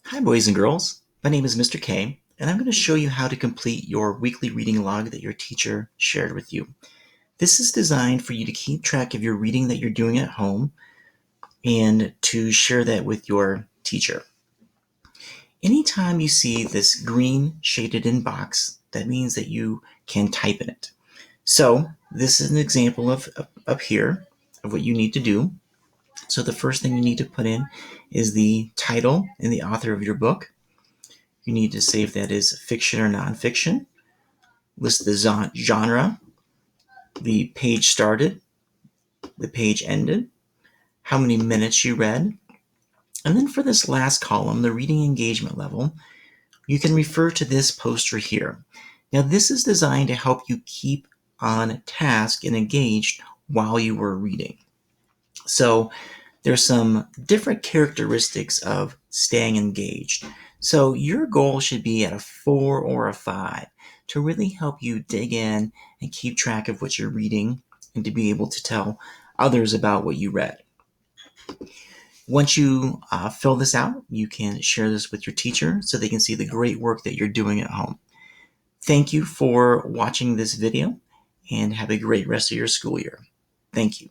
Hi boys and girls, my name is Mr. K, and I'm going to show you how to complete your weekly reading log that your teacher shared with you. This is designed for you to keep track of your reading that you're doing at home and to share that with your teacher. Anytime you see this green shaded in box, that means that you can type in it. So this is an example of up here of what you need to do. So the first thing you need to put in is the title and the author of your book. You need to say if that is fiction or nonfiction. List the genre, the page started, the page ended, how many minutes you read. And then for this last column, the reading engagement level, you can refer to this poster here. Now, this is designed to help you keep on task and engaged while you were reading. So there's some different characteristics of staying engaged. So your goal should be at a 4 or a 5 to really help you dig in and keep track of what you're reading and to be able to tell others about what you read. Once you fill this out, you can share this with your teacher so they can see the great work that you're doing at home. Thank you for watching this video and have a great rest of your school year. Thank you.